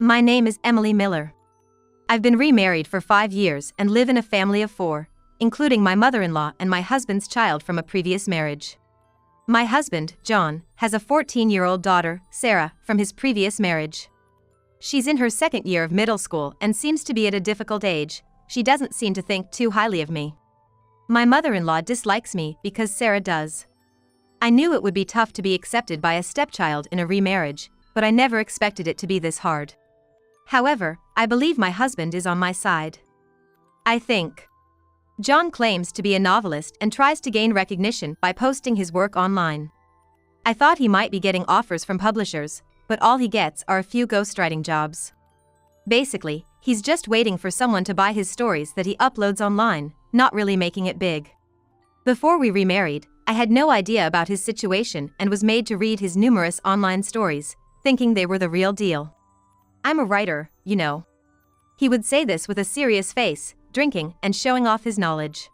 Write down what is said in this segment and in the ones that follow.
My name is Emily Miller. I've been remarried for 5 years and live in a family of 4, including my mother-in-law and my husband's child from a previous marriage. My husband, John, has a 14-year-old daughter, Sarah, from his previous marriage. She's in her second year of middle school and seems to be at a difficult age. She doesn't seem to think too highly of me. My mother-in-law dislikes me because Sarah does. I knew it would be tough to be accepted by a stepchild in a remarriage, but I never expected it to be this hard. However, I believe my husband is on my side. I think. John claims to be a novelist and tries to gain recognition by posting his work online. I thought he might be getting offers from publishers, but all he gets are a few ghostwriting jobs. Basically, he's just waiting for someone to buy his stories that he uploads online, not really making it big. Before we remarried, I had no idea about his situation and was made to read his numerous online stories, thinking they were the real deal. I'm a writer, you know. He would say this with a serious face, drinking and showing off his knowledge.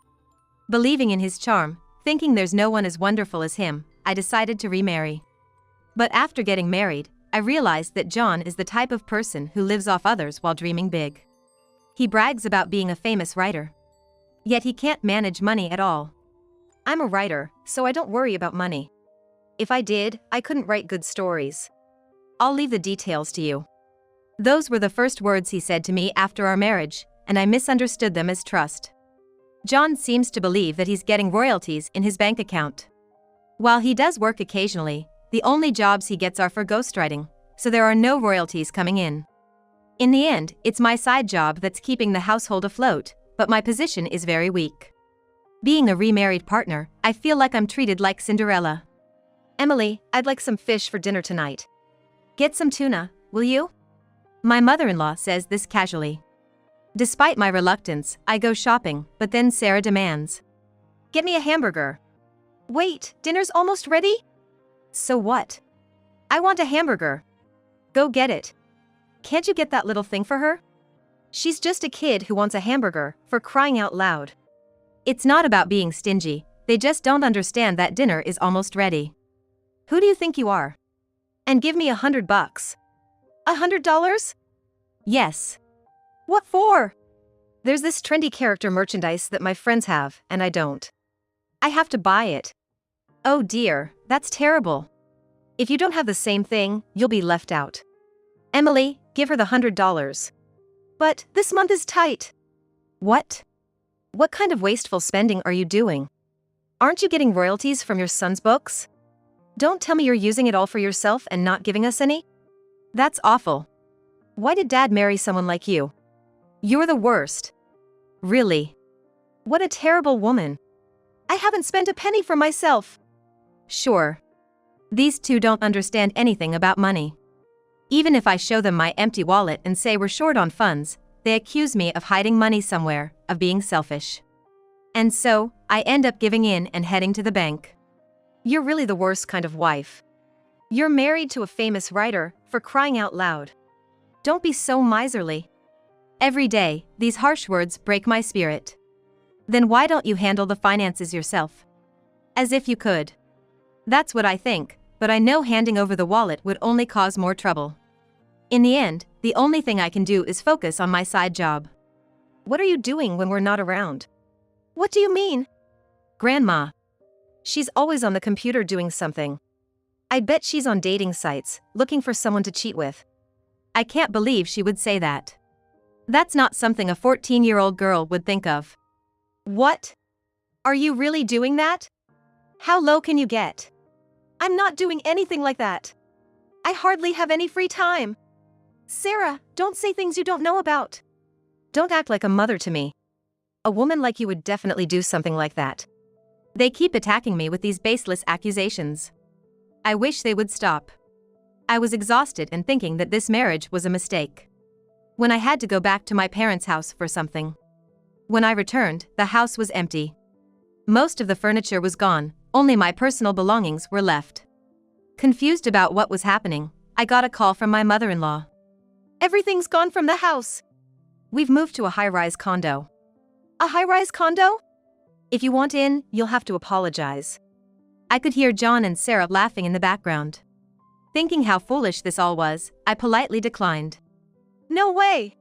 Believing in his charm, thinking there's no one as wonderful as him, I decided to remarry. But after getting married, I realized that John is the type of person who lives off others while dreaming big. He brags about being a famous writer. Yet he can't manage money at all. I'm a writer, so I don't worry about money. If I did, I couldn't write good stories. I'll leave the details to you. Those were the first words he said to me after our marriage, and I misunderstood them as trust. John seems to believe that he's getting royalties in his bank account. While he does work occasionally, the only jobs he gets are for ghostwriting, so there are no royalties coming in. In the end, it's my side job that's keeping the household afloat, but my position is very weak. Being a remarried partner, I feel like I'm treated like Cinderella. Emily, I'd like some fish for dinner tonight. Get some tuna, will you? My mother-in-law says this casually. Despite my reluctance, I go shopping, but then Sarah demands. Get me a hamburger. Wait, dinner's almost ready? So what? I want a hamburger. Go get it. Can't you get that little thing for her? She's just a kid who wants a hamburger, for crying out loud. It's not about being stingy, they just don't understand that dinner is almost ready. Who do you think you are? And give me $100. $100? Yes. What for? There's this trendy character merchandise that my friends have, and I don't. I have to buy it. Oh dear, that's terrible. If you don't have the same thing, you'll be left out. Emily, give her the $100. But this month is tight. What? What kind of wasteful spending are you doing? Aren't you getting royalties from your son's books? Don't tell me you're using it all for yourself and not giving us any? That's awful. Why did Dad marry someone like you? You're the worst. Really? What a terrible woman. I haven't spent a penny for myself. Sure. These two don't understand anything about money. Even if I show them my empty wallet and say we're short on funds, they accuse me of hiding money somewhere, of being selfish. And so, I end up giving in and heading to the bank. You're really the worst kind of wife. You're married to a famous writer, for crying out loud. Don't be so miserly. Every day, these harsh words break my spirit. Then why don't you handle the finances yourself? As if you could. That's what I think, but I know handing over the wallet would only cause more trouble. In the end, the only thing I can do is focus on my side job. What are you doing when we're not around? What do you mean? Grandma. She's always on the computer doing something. I bet she's on dating sites, looking for someone to cheat with. I can't believe she would say that. That's not something a 14-year-old girl would think of. What? Are you really doing that? How low can you get? I'm not doing anything like that. I hardly have any free time. Sarah, don't say things you don't know about. Don't act like a mother to me. A woman like you would definitely do something like that. They keep attacking me with these baseless accusations. I wish they would stop. I was exhausted and thinking that this marriage was a mistake. When I had to go back to my parents' house for something. When I returned, the house was empty. Most of the furniture was gone, only my personal belongings were left. Confused about what was happening, I got a call from my mother-in-law. Everything's gone from the house. We've moved to a high-rise condo. A high-rise condo? If you want in, you'll have to apologize. I could hear John and Sarah laughing in the background. Thinking how foolish this all was, I politely declined. No way!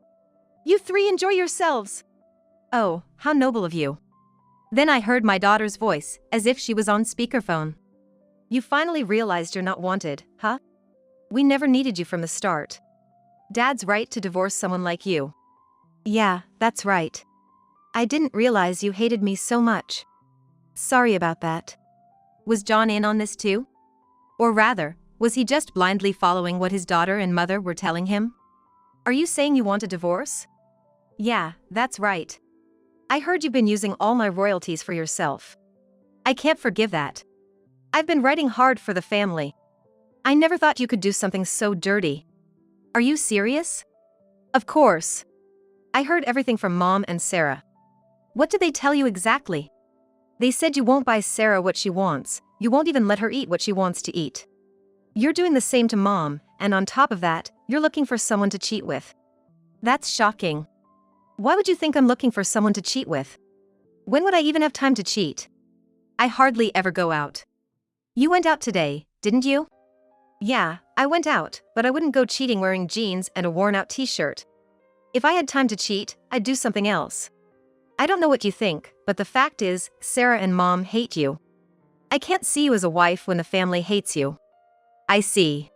You three enjoy yourselves. Oh, how noble of you. Then I heard my daughter's voice, as if she was on speakerphone. You finally realized you're not wanted, huh? We never needed you from the start. Dad's right to divorce someone like you. Yeah, that's right. I didn't realize you hated me so much. Sorry about that. Was John in on this too? Or rather, was he just blindly following what his daughter and mother were telling him? Are you saying you want a divorce? Yeah, that's right. I heard you've been using all my royalties for yourself. I can't forgive that. I've been writing hard for the family. I never thought you could do something so dirty. Are you serious? Of course. I heard everything from Mom and Sarah. What did they tell you exactly? They said you won't buy Sarah what she wants, you won't even let her eat what she wants to eat. You're doing the same to Mom, and on top of that, you're looking for someone to cheat with. That's shocking. Why would you think I'm looking for someone to cheat with? When would I even have time to cheat? I hardly ever go out. You went out today, didn't you? Yeah, I went out, but I wouldn't go cheating wearing jeans and a worn-out t-shirt. If I had time to cheat, I'd do something else. I don't know what you think, but the fact is, Sarah and Mom hate you. I can't see you as a wife when the family hates you. I see.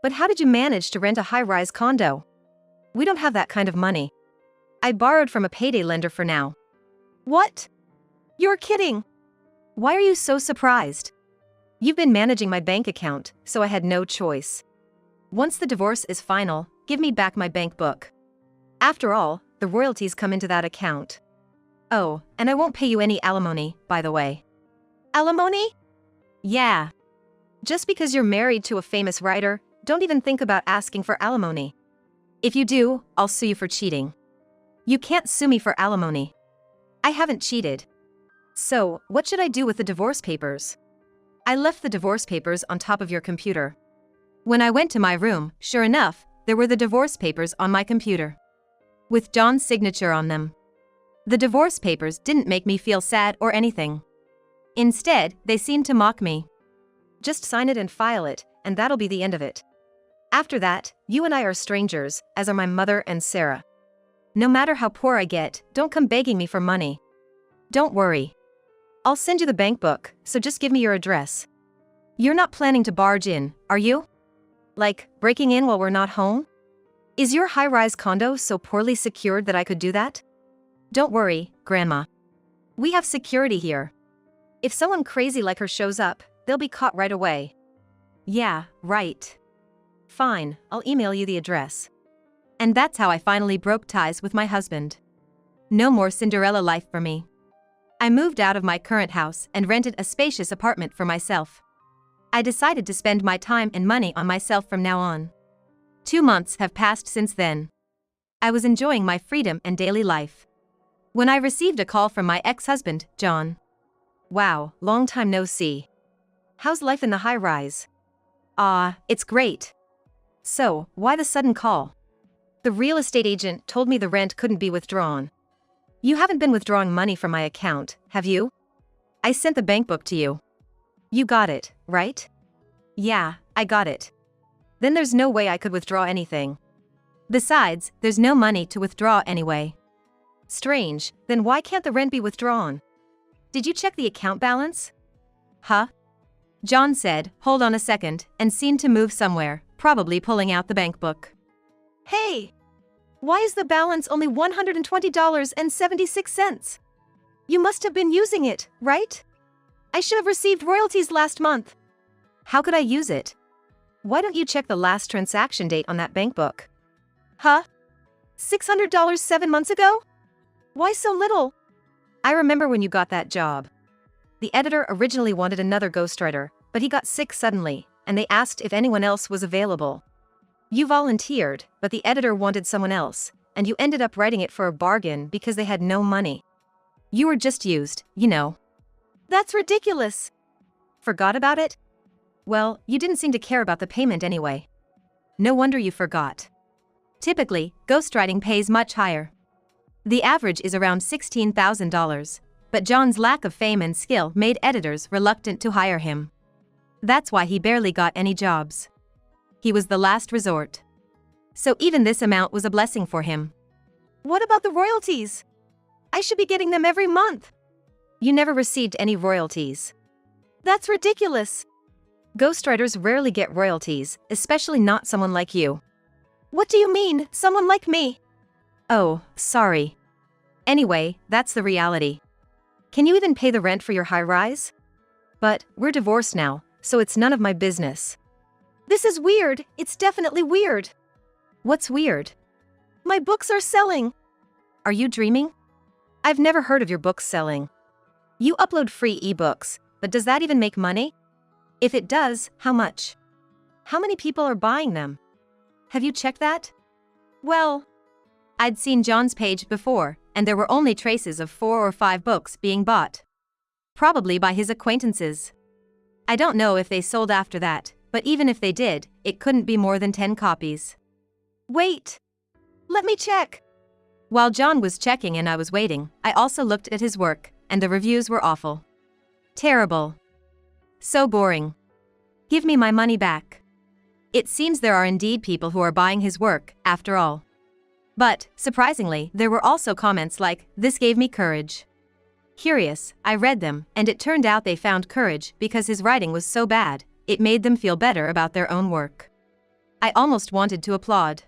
But how did you manage to rent a high-rise condo? We don't have that kind of money. I borrowed from a payday lender for now. What? You're kidding. Why are you so surprised? You've been managing my bank account, so I had no choice. Once the divorce is final, give me back my bank book. After all, the royalties come into that account. Oh, and I won't pay you any alimony, by the way. Alimony? Yeah. Just because you're married to a famous writer, don't even think about asking for alimony. If you do, I'll sue you for cheating. You can't sue me for alimony. I haven't cheated. So, what should I do with the divorce papers? I left the divorce papers on top of your computer. When I went to my room, sure enough, there were the divorce papers on my computer. With John's signature on them. The divorce papers didn't make me feel sad or anything. Instead, they seemed to mock me. Just sign it and file it, and that'll be the end of it. After that, you and I are strangers, as are my mother and Sarah. No matter how poor I get, don't come begging me for money. Don't worry. I'll send you the bank book, so just give me your address. You're not planning to barge in, are you? Like, breaking in while we're not home? Is your high-rise condo so poorly secured that I could do that? Don't worry, Grandma. We have security here. If someone crazy like her shows up, they'll be caught right away. Yeah, right. Fine, I'll email you the address. And that's how I finally broke ties with my husband. No more Cinderella life for me. I moved out of my current house and rented a spacious apartment for myself. I decided to spend my time and money on myself from now on. 2 months have passed since then. I was enjoying my freedom and daily life when I received a call from my ex-husband, John. Wow, long time no see. How's life in the high-rise? It's great. So, why the sudden call? The real estate agent told me the rent couldn't be withdrawn. You haven't been withdrawing money from my account, have you? I sent the bank book to you. You got it, right? Yeah, I got it. Then there's no way I could withdraw anything. Besides, there's no money to withdraw anyway. Strange, then why can't the rent be withdrawn? Did you check the account balance? Huh? John said, hold on a second, and seemed to move somewhere, probably pulling out the bank book. Hey! Why is the balance only $120.76? You must have been using it, right? I should have received royalties last month. How could I use it? Why don't you check the last transaction date on that bank book? Huh? $600 7 months ago? Why so little? I remember when you got that job. The editor originally wanted another ghostwriter, but he got sick suddenly, and they asked if anyone else was available. You volunteered, but the editor wanted someone else, and you ended up writing it for a bargain because they had no money. You were just used, you know. That's ridiculous. Forgot about it? Well, you didn't seem to care about the payment anyway. No wonder you forgot. Typically, ghostwriting pays much higher. The average is around $16,000, but John's lack of fame and skill made editors reluctant to hire him. That's why he barely got any jobs. He was the last resort. So even this amount was a blessing for him. What about the royalties? I should be getting them every month. You never received any royalties. That's ridiculous. Ghostwriters rarely get royalties, especially not someone like you. What do you mean, someone like me? Oh, sorry. Anyway, that's the reality. Can you even pay the rent for your high-rise? But we're divorced now, so it's none of my business. This is weird. It's definitely weird. What's weird? My books are selling. Are you dreaming? I've never heard of your books selling. You upload free ebooks, but does that even make money? If it does, how much? How many people are buying them? Have you checked that? Well, I'd seen John's page before, and there were only traces of 4 or 5 books being bought. Probably by his acquaintances. I don't know if they sold after that, but even if they did, it couldn't be more than 10 copies. Wait. Let me check. While John was checking and I was waiting, I also looked at his work, and the reviews were awful. Terrible. So boring. Give me my money back. It seems there are indeed people who are buying his work, after all. But, surprisingly, there were also comments like, "This gave me courage." Curious, I read them, and it turned out they found courage because his writing was so bad, it made them feel better about their own work. I almost wanted to applaud.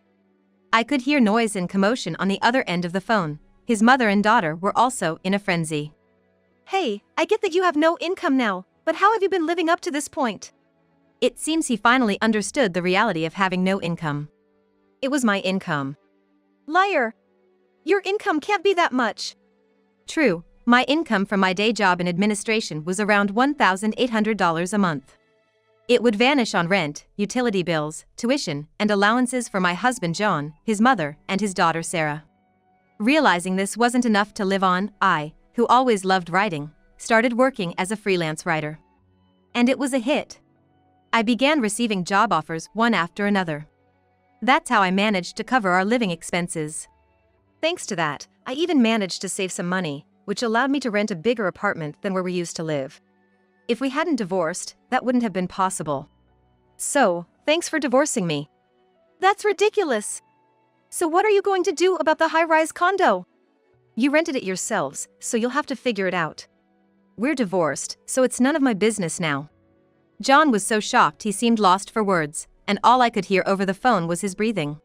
I could hear noise and commotion on the other end of the phone. His mother and daughter were also in a frenzy. Hey, I get that you have no income now, but how have you been living up to this point? It seems he finally understood the reality of having no income. It was my income. Liar. Your income can't be that much. True, my income from my day job in administration was around $1,800 a month. It would vanish on rent, utility bills, tuition, and allowances for my husband John, his mother, and his daughter Sarah. Realizing this wasn't enough to live on, I, who always loved writing, started working as a freelance writer. And it was a hit. I began receiving job offers one after another. That's how I managed to cover our living expenses. Thanks to that, I even managed to save some money, which allowed me to rent a bigger apartment than where we used to live. If we hadn't divorced, that wouldn't have been possible. So, thanks for divorcing me. That's ridiculous. So what are you going to do about the high-rise condo? You rented it yourselves, so you'll have to figure it out. We're divorced, so it's none of my business now. John was so shocked he seemed lost for words, and all I could hear over the phone was his breathing.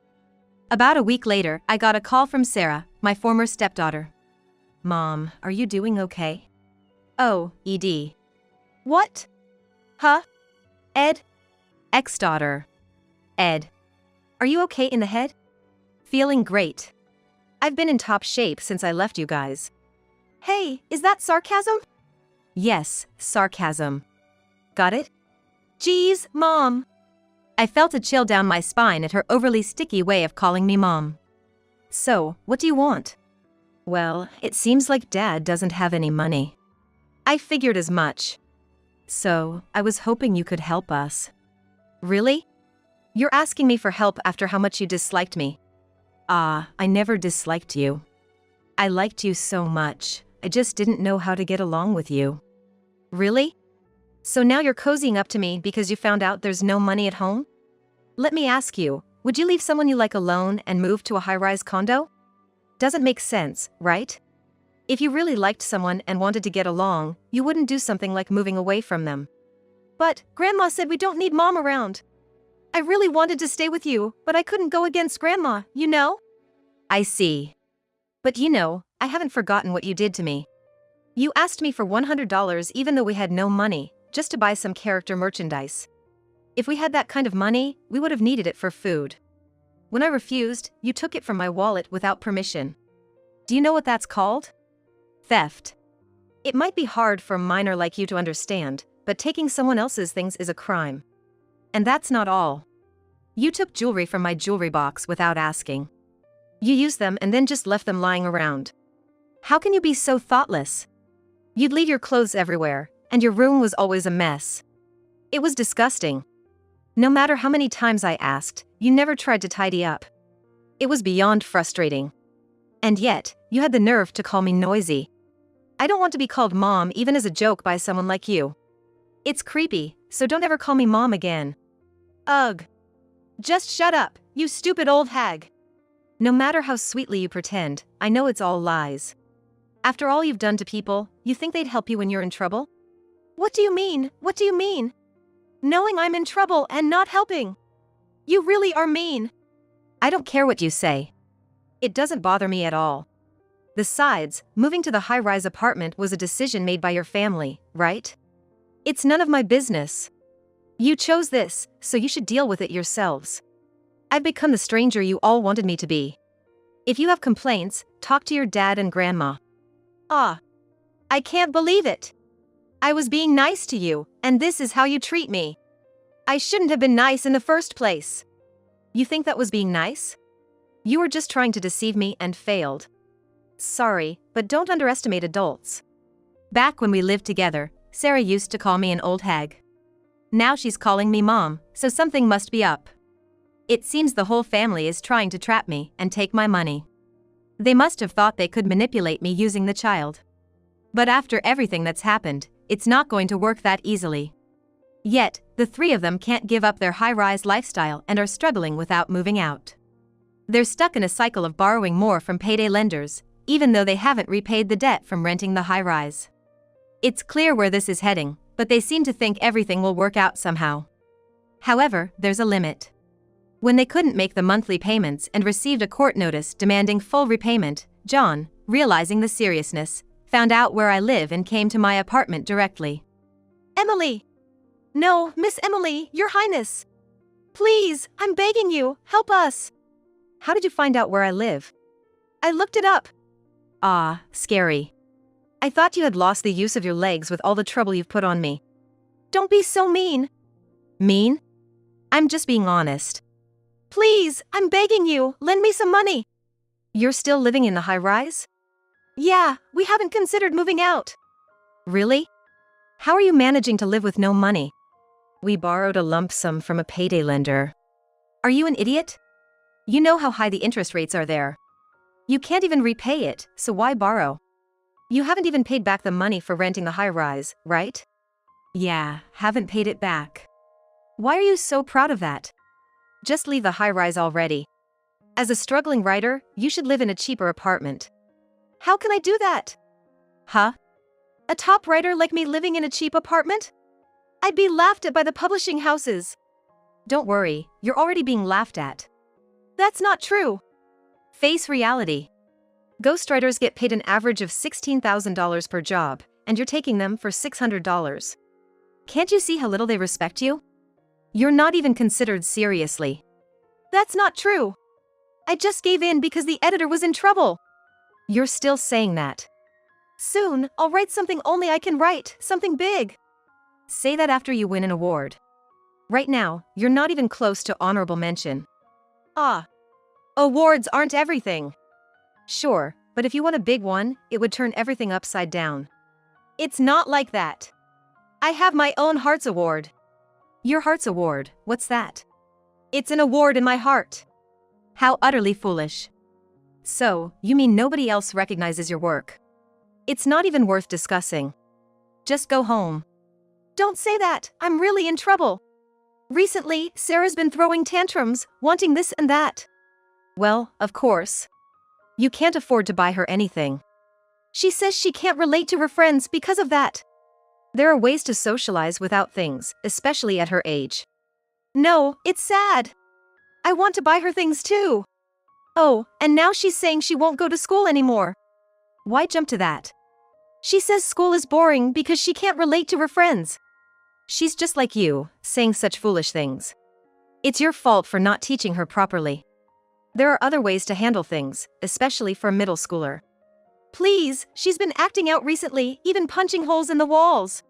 About a week later, I got a call from Sarah, my former stepdaughter. "Mom, are you doing okay?" "Oh, ED. What? Huh? Ed? Ex-daughter. Ed. Are you okay in the head?" "Feeling great. I've been in top shape since I left you guys." Hey, is that sarcasm? Yes, sarcasm. Got it? Geez, Mom. I felt a chill down my spine at her overly sticky way of calling me Mom. "So, what do you want?" "Well, it seems like Dad doesn't have any money." "I figured as much. So, I was hoping you could help us." "Really? You're asking me for help after how much you disliked me." I never disliked you. I liked you so much, I just didn't know how to get along with you." "Really? So now you're cozying up to me because you found out there's no money at home? Let me ask you, would you leave someone you like alone and move to a high-rise condo? Doesn't make sense, right? If you really liked someone and wanted to get along, you wouldn't do something like moving away from them." But Grandma said we don't need Mom around. I really wanted to stay with you, but I couldn't go against Grandma, you know? I see. But you know, I haven't forgotten what you did to me. You asked me for $100 even though we had no money, just to buy some character merchandise. If we had that kind of money, we would have needed it for food. When I refused, you took it from my wallet without permission. Do you know what that's called? Theft. It might be hard for a minor like you to understand, but taking someone else's things is a crime. And that's not all. You took jewelry from my jewelry box without asking. You used them and then just left them lying around. How can you be so thoughtless? You'd leave your clothes everywhere, and your room was always a mess. It was disgusting. No matter how many times I asked, you never tried to tidy up. It was beyond frustrating. And yet, you had the nerve to call me noisy. I don't want to be called Mom even as a joke by someone like you. It's creepy, so don't ever call me Mom again. Ugh. Just shut up. you stupid old hag. No matter how sweetly you pretend, I know it's all lies. After all you've done to people, you think they'd help you when you're in trouble? What do you mean? What do you mean? Knowing I'm in trouble and not helping. You really are mean. I don't care what you say. It doesn't bother me at all. Besides, moving to the high-rise apartment was a decision made by your family, right? It's none of my business. You chose this, so you should deal with it yourselves. I've become the stranger you all wanted me to be. If you have complaints, talk to your dad and grandma. Ah. I can't believe it. I was being nice to you, and this is how you treat me. I shouldn't have been nice in the first place. You think that was being nice? You were just trying to deceive me and failed. Sorry, but don't underestimate adults. Back when we lived together, Sarah used to call me an old hag. Now she's calling me mom, so something must be up. It seems the whole family is trying to trap me and take my money. They must have thought they could manipulate me using the child. But after everything that's happened, it's not going to work that easily. Yet, the three of them can't give up their high-rise lifestyle and are struggling without moving out. They're stuck in a cycle of borrowing more from payday lenders, even though they haven't repaid the debt from renting the high-rise. It's clear where this is heading, but they seem to think everything will work out somehow. However, there's a limit. When they couldn't make the monthly payments and received a court notice demanding full repayment, John, realizing the seriousness, found out where I live and came to my apartment directly. Emily! No, Miss Emily, Your Highness! Please, I'm begging you, help us! How did you find out where I live? I looked it up. Ah, scary. I thought you had lost the use of your legs with all the trouble you've put on me. Don't be so mean. Mean? I'm just being honest. Please, I'm begging you, lend me some money. You're still living in the high-rise? Yeah, we haven't considered moving out. Really? How are you managing to live with no money? We borrowed a lump sum from a payday lender. Are you an idiot? You know how high the interest rates are there. You can't even repay it, so why borrow? You haven't even paid back the money for renting the high-rise, right? Yeah, haven't paid it back. Why are you so proud of that? Just leave the high-rise already. As a struggling writer, you should live in a cheaper apartment. How can I do that? Huh? A top writer like me living in a cheap apartment? I'd be laughed at by the publishing houses. Don't worry, you're already being laughed at. That's not true. Face reality. Ghostwriters get paid an average of $16,000 per job, and you're taking them for $600. Can't you see how little they respect you? You're not even considered seriously. That's not true. I just gave in because the editor was in trouble. You're still saying that. Soon, I'll write something only I can write, something big. Say that after you win an award. Right now, you're not even close to honorable mention. Ah. Awards aren't everything. Sure, but if you won a big one, it would turn everything upside down. It's not like that. I have my own Hearts Award. Your Hearts Award, what's that? It's an award in my heart. How utterly foolish. So, you mean nobody else recognizes your work? It's not even worth discussing. Just go home. Don't say that, I'm really in trouble. Recently, Sarah's been throwing tantrums, wanting this and that. Well, of course. You can't afford to buy her anything. She says she can't relate to her friends because of that. There are ways to socialize without things, especially at her age. No, it's sad. I want to buy her things too. Oh, and now she's saying she won't go to school anymore. Why jump to that? She says school is boring because she can't relate to her friends. She's just like you, saying such foolish things. It's your fault for not teaching her properly. There are other ways to handle things, especially for a middle schooler. Please, she's been acting out recently, even punching holes in the walls.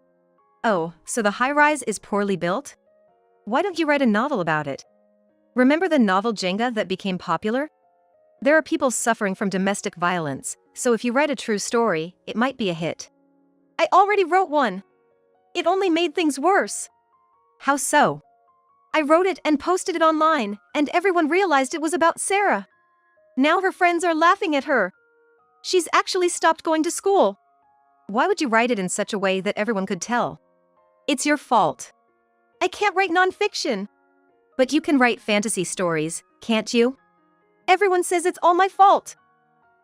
Oh, so the high-rise is poorly built? Why don't you write a novel about it? Remember the novel Jenga that became popular? There are people suffering from domestic violence, so if you write a true story, it might be a hit. I already wrote one. It only made things worse. How so? I wrote it and posted it online, and everyone realized it was about Sarah. Now her friends are laughing at her. She's actually stopped going to school. Why would you write it in such a way that everyone could tell? It's your fault. I can't write nonfiction. But you can write fantasy stories, Can't you? Everyone says it's all my fault.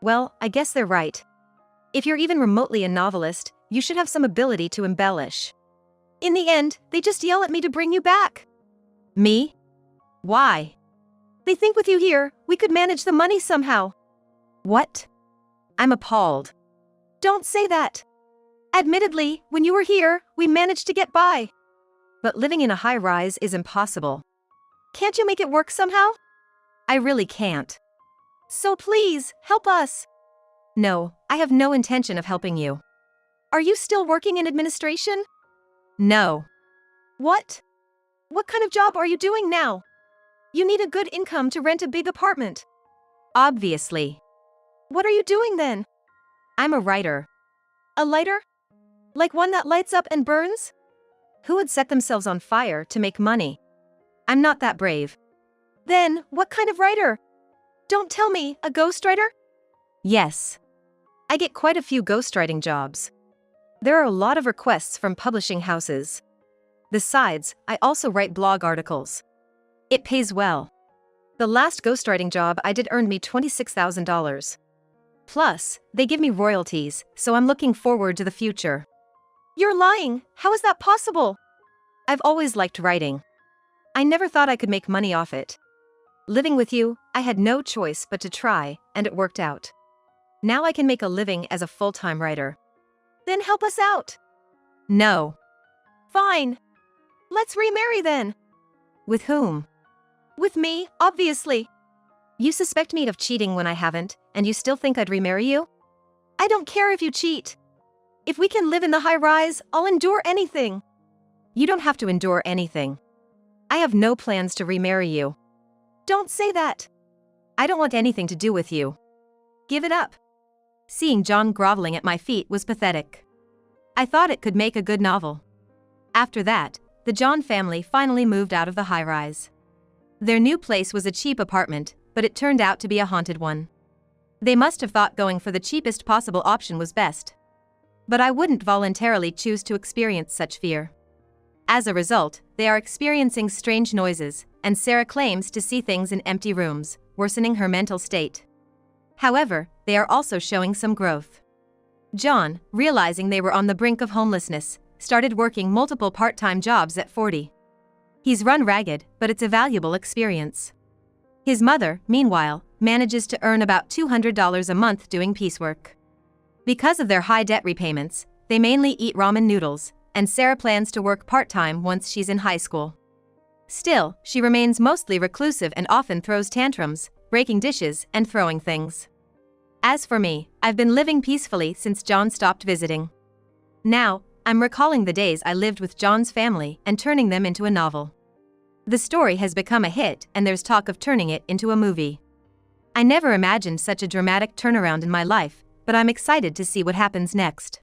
Well, I guess they're right. If you're even remotely a novelist, you should have some ability to embellish. In the end, they just yell at me to bring you back. Me? Why? They think with you here, we could manage the money somehow. What? I'm appalled. Don't say that. Admittedly, when you were here, we managed to get by. But living in a high-rise is impossible. Can't you make it work somehow? I really can't. So please, help us. No, I have no intention of helping you. Are you still working in administration? No. What? What kind of job are you doing now? You need a good income to rent a big apartment. Obviously. What are you doing then? I'm a writer. A lighter? Like one that lights up and burns? Who would set themselves on fire to make money? I'm not that brave. Then, what kind of writer? Don't tell me, a ghostwriter? Yes. I get quite a few ghostwriting jobs. There are a lot of requests from publishing houses. Besides, I also write blog articles. It pays well. The last ghostwriting job I did earned me $26,000. Plus, they give me royalties, so I'm looking forward to the future. You're lying. How is that possible? I've always liked writing. I never thought I could make money off it. Living with you, I had no choice but to try, and it worked out. Now I can make a living as a full-time writer. Then help us out. No. Fine. Let's remarry then. With whom? With me, obviously. You suspect me of cheating when I haven't, and you still think I'd remarry you? I don't care if you cheat. If we can live in the high-rise, I'll endure anything. You don't have to endure anything. I have no plans to remarry you. Don't say that. I don't want anything to do with you. Give it up. Seeing John groveling at my feet was pathetic. I thought it could make a good novel. After that, the John family finally moved out of the high-rise. Their new place was a cheap apartment, but it turned out to be a haunted one. They must have thought going for the cheapest possible option was best. But I wouldn't voluntarily choose to experience such fear. As a result, they are experiencing strange noises, and Sarah claims to see things in empty rooms, worsening her mental state. However, they are also showing some growth. John, realizing they were on the brink of homelessness, started working multiple part-time jobs at 40. He's run ragged, but it's a valuable experience. His mother, meanwhile, manages to earn about $200 a month doing piecework. Because of their high debt repayments, they mainly eat ramen noodles, and Sarah plans to work part-time once she's in high school. Still, she remains mostly reclusive and often throws tantrums, breaking dishes and throwing things. As for me, I've been living peacefully since John stopped visiting. Now, I'm recalling the days I lived with John's family and turning them into a novel. The story has become a hit and there's talk of turning it into a movie. I never imagined such a dramatic turnaround in my life, but I'm excited to see what happens next.